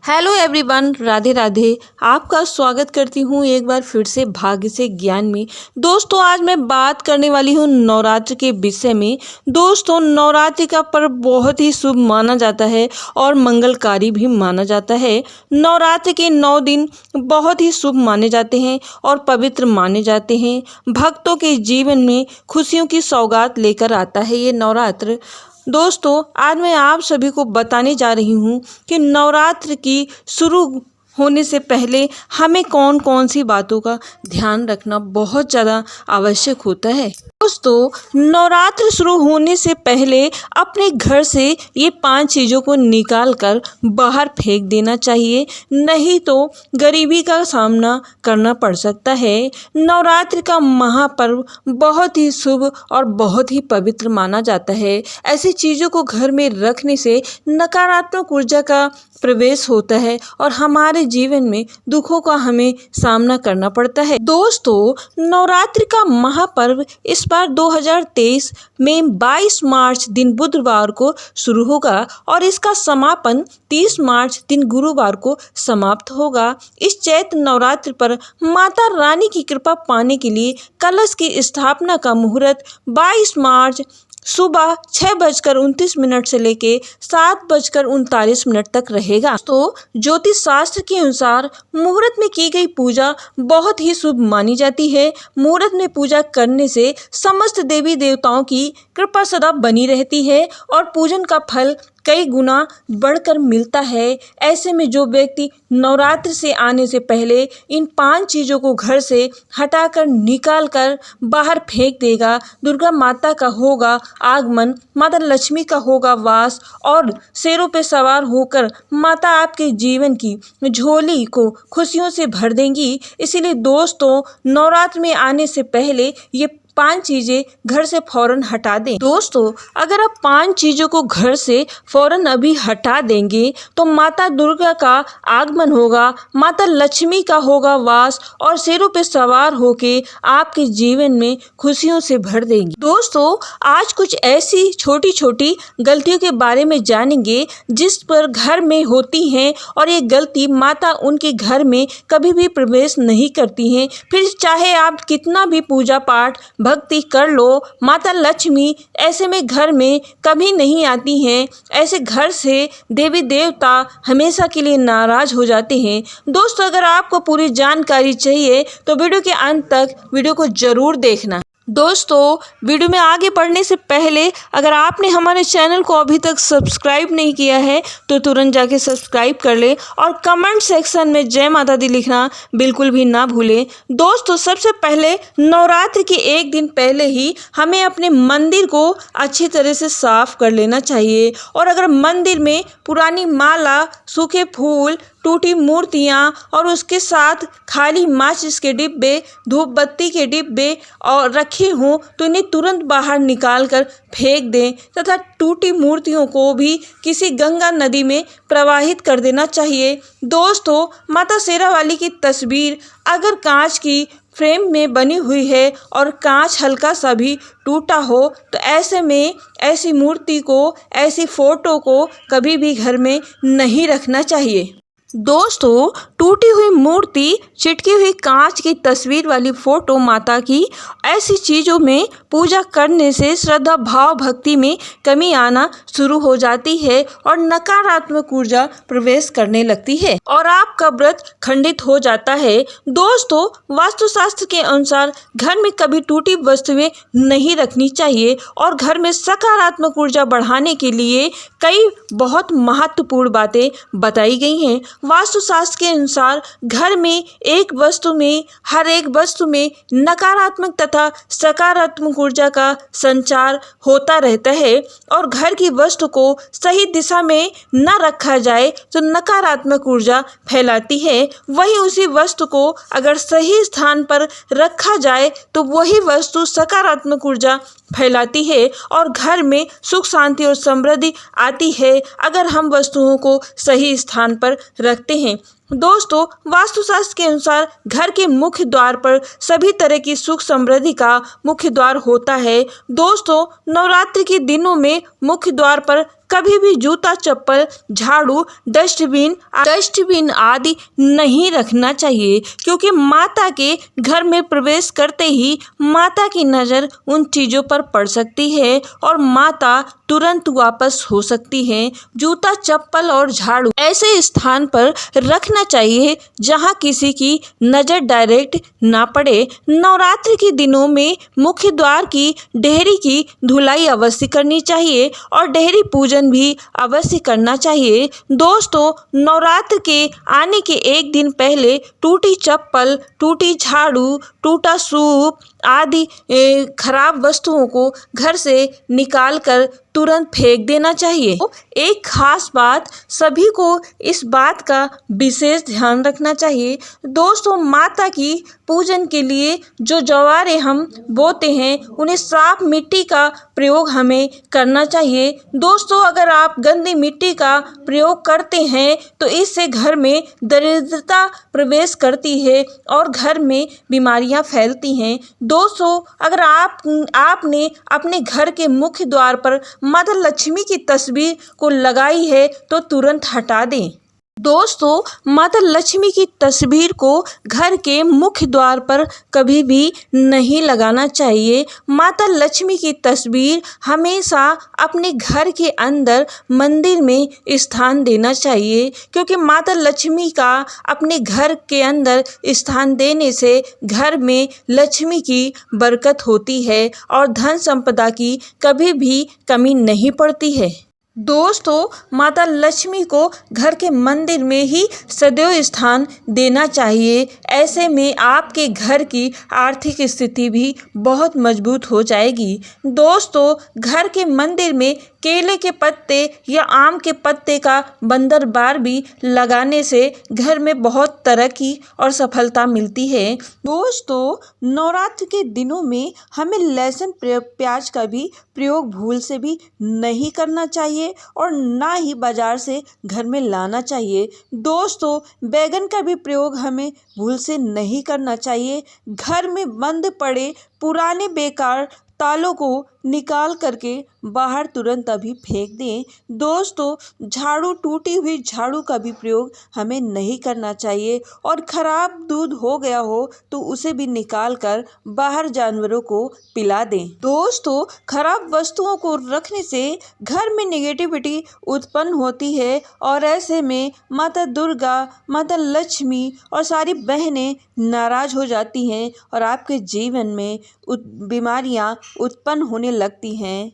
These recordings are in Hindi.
Hello everyone, Radhe Radhe. आपका स्वागत करती हूँ एक बार फिर से भाग्य से ज्ञान में। दोस्तों, आज मैं बात करने वाली हूँ नवरात्र के विषय में। दोस्तों, नवरात्रि का पर्व बहुत ही शुभ माना जाता है और मंगलकारी भी माना जाता है। नवरात्र के 9 दिन बहुत ही शुभ माने जाते हैं और पवित्र माने जाते हैं। भक्तों के जीवन में खुशियों की सौगात लेकर आता है ये नवरात्र। दोस्तों, आज मैं आप सभी को बताने जा रही हूँ कि नवरात्र की शुरू होने से पहले हमें कौन कौन सी बातों का ध्यान रखना बहुत ज़्यादा आवश्यक होता है। दोस्तों, नवरात्र शुरू होने से पहले अपने घर से ये 5 चीज़ों को निकाल कर बाहर फेंक देना चाहिए, नहीं तो गरीबी का सामना करना पड़ सकता है। नवरात्र का महापर्व बहुत ही शुभ और बहुत ही पवित्र माना जाता है। ऐसी चीज़ों को घर में रखने से नकारात्मक ऊर्जा का प्रवेश होता है और हमारे जीवन में दुखों का हमें सामना करना पड़ता है। दोस्तों, नवरात्रि का महापर्व इस बार 2023 में 22 मार्च दिन बुधवार को शुरू होगा और इसका समापन 30 मार्च दिन गुरुवार को समाप्त होगा। इस चैत्र नवरात्र पर माता रानी की कृपा पाने के लिए कलश की स्थापना का मुहूर्त 22 मार्च सुबह 6:29 से लेके 7:39 तक रहेगा। तो ज्योतिष शास्त्र के अनुसार मुहूर्त में की गई पूजा बहुत ही शुभ मानी जाती है। मुहूर्त में पूजा करने से समस्त देवी देवताओं की कृपा सदा बनी रहती है और पूजन का फल कई गुना बढ़कर मिलता है। ऐसे में जो व्यक्ति नवरात्र से आने से पहले इन 5 चीज़ों को घर से हटाकर निकाल कर बाहर फेंक देगा, दुर्गा माता का होगा आगमन, माता लक्ष्मी का होगा वास और शेरों पे सवार होकर माता आपके जीवन की झोली को खुशियों से भर देंगी। इसीलिए दोस्तों, नवरात्र में आने से पहले ये 5 चीज़ें घर से फ़ौरन हटा दें। दोस्तों, अगर आप 5 चीज़ों को घर से फ़ौरन अभी हटा देंगे तो माता दुर्गा का आगमन होगा, माता लक्ष्मी का होगा वास और शेरों पे सवार होके आपके जीवन में खुशियों से भर देंगी। दोस्तों, आज कुछ ऐसी छोटी छोटी गलतियों के बारे में जानेंगे जिस पर घर में होती हैं और ये गलती माता उनके घर में कभी भी प्रवेश नहीं करती हैं। फिर चाहे आप कितना भी पूजा पाठ भक्ति कर लो, माता लक्ष्मी ऐसे में घर में कभी नहीं आती हैं। ऐसे घर से देवी देवता हमेशा के लिए नाराज हो जाते हैं। दोस्तों, अगर आपको पूरी जानकारी चाहिए तो वीडियो के अंत तक वीडियो को जरूर देखना। दोस्तों, वीडियो में आगे बढ़ने से पहले अगर आपने हमारे चैनल को अभी तक सब्सक्राइब नहीं किया है तो तुरंत जाके सब्सक्राइब कर ले और कमेंट सेक्शन में जय माता दी लिखना बिल्कुल भी ना भूलें। दोस्तों, सबसे पहले नवरात्र के एक दिन पहले ही हमें अपने मंदिर को अच्छी तरह से साफ कर लेना चाहिए और अगर मंदिर में पुरानी माला, सूखे फूल, टूटी मूर्तियाँ और उसके साथ खाली माचिस के डिब्बे, धूप बत्ती के डिब्बे और रखे हों तो इन्हें तुरंत बाहर निकाल कर फेंक दें तथा टूटी मूर्तियों को भी किसी गंगा नदी में प्रवाहित कर देना चाहिए। दोस्तों, माता शेरावाली की तस्वीर अगर कांच की फ्रेम में बनी हुई है और कांच हल्का सा भी टूटा हो तो ऐसे में ऐसी मूर्ति को, ऐसी फ़ोटो को कभी भी घर में नहीं रखना चाहिए। दोस्तों, टूटी हुई मूर्ति, चिटकी हुई कांच की तस्वीर वाली फ़ोटो माता की, ऐसी चीज़ों में पूजा करने से श्रद्धा भाव भक्ति में कमी आना शुरू हो जाती है और नकारात्मक ऊर्जा प्रवेश करने लगती है और आपका व्रत खंडित हो जाता है। दोस्तों, वास्तुशास्त्र के अनुसार घर में कभी टूटी वस्तुएं नहीं रखनी चाहिए और घर में सकारात्मक ऊर्जा बढ़ाने के लिए कई बहुत महत्वपूर्ण बातें बताई गई हैं। वास्तुशास्त्र के अनुसार घर में हर एक वस्तु में नकारात्मक तथा सकारात्मक ऊर्जा का संचार होता रहता है और घर की वस्तु को सही दिशा में न रखा जाए तो नकारात्मक ऊर्जा फैलाती है। वहीं उसी वस्तु को अगर सही स्थान पर रखा जाए तो वही वस्तु सकारात्मक ऊर्जा फैलाती है और घर में सुख शांति और समृद्धि आती है अगर हम वस्तुओं को सही स्थान पर रखते हैं। दोस्तों वास्तुशास्त्र के अनुसार घर के मुख्य द्वार पर सभी तरह की सुख समृद्धि का मुख्य द्वार होता है। दोस्तों नवरात्रि के दिनों में मुख्य द्वार पर कभी भी जूता चप्पल झाड़ू डस्टबिन आदि नहीं रखना चाहिए, क्योंकि माता के घर में प्रवेश करते ही माता की नज़र उन चीज़ों पर पड़ सकती है और माता तुरंत वापस हो सकती है। जूता चप्पल और झाड़ू ऐसे स्थान पर रखना चाहिए जहां किसी की नज़र डायरेक्ट ना पड़े। नवरात्रि के दिनों में मुख्य द्वार की डेहरी की धुलाई अवश्य करनी चाहिए और डेहरी पूजन भी अवश्य करना चाहिए। दोस्तों नवरात्र के आने के एक दिन पहले टूटी चप्पल, टूटी झाड़ू, टूटा सूप आदि खराब वस्तुओं को घर से निकाल कर तुरंत फेंक देना चाहिए। एक खास बात, सभी को इस बात का विशेष ध्यान रखना चाहिए। दोस्तों माता की पूजन के लिए जो जवारे हम बोते हैं उन्हें साफ मिट्टी का प्रयोग हमें करना चाहिए। दोस्तों अगर आप गंदी मिट्टी का प्रयोग करते हैं तो इससे घर में दरिद्रता प्रवेश करती है और घर में बीमारियां फैलती हैं। दोस्तों अगर आपने अपने घर के मुख्य द्वार पर माता लक्ष्मी की तस्वीर को लगाई है तो तुरंत हटा दें। दोस्तों माता लक्ष्मी की तस्वीर को घर के मुख्य द्वार पर कभी भी नहीं लगाना चाहिए। माता लक्ष्मी की तस्वीर हमेशा अपने घर के अंदर मंदिर में स्थान देना चाहिए, क्योंकि माता लक्ष्मी का अपने घर के अंदर स्थान देने से घर में लक्ष्मी की बरकत होती है और धन संपदा की कभी भी कमी नहीं पड़ती है। दोस्तों माता लक्ष्मी को घर के मंदिर में ही सदैव स्थान देना चाहिए। ऐसे में आपके घर की आर्थिक स्थिति भी बहुत मजबूत हो जाएगी। दोस्तों घर के मंदिर में केले के पत्ते या आम के पत्ते का बंदरबार भी लगाने से घर में बहुत तरक्की और सफलता मिलती है। दोस्तों नवरात्र के दिनों में हमें लहसुन प्याज का भी प्रयोग भूल से भी नहीं करना चाहिए और ना ही बाजार से घर में लाना चाहिए। दोस्तों बैगन का भी प्रयोग हमें भूल से नहीं करना चाहिए। घर में बंद पड़े पुराने बेकार तालों को निकाल करके बाहर तुरंत अभी फेंक दें। दोस्तों झाड़ू, टूटी हुई झाड़ू का भी प्रयोग हमें नहीं करना चाहिए और ख़राब दूध हो गया हो तो उसे भी निकाल कर बाहर जानवरों को पिला दें। दोस्तों खराब वस्तुओं को रखने से घर में नेगेटिविटी उत्पन्न होती है और ऐसे में माता दुर्गा, माता लक्ष्मी और सारी बहनें नाराज़ हो जाती हैं और आपके जीवन में बीमारियां उत्पन्न होने लगती हैं।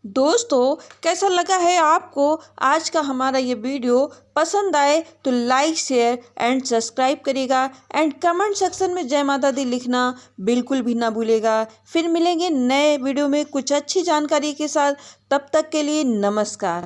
दोस्तों कैसा लगा है आपको आज का हमारा ये वीडियो? पसंद आए तो लाइक शेयर एंड सब्सक्राइब करिएगा एंड कमेंट सेक्शन में जय माता दी लिखना बिल्कुल भी ना भूलेगा। फिर मिलेंगे नए वीडियो में कुछ अच्छी जानकारी के साथ। तब तक के लिए नमस्कार।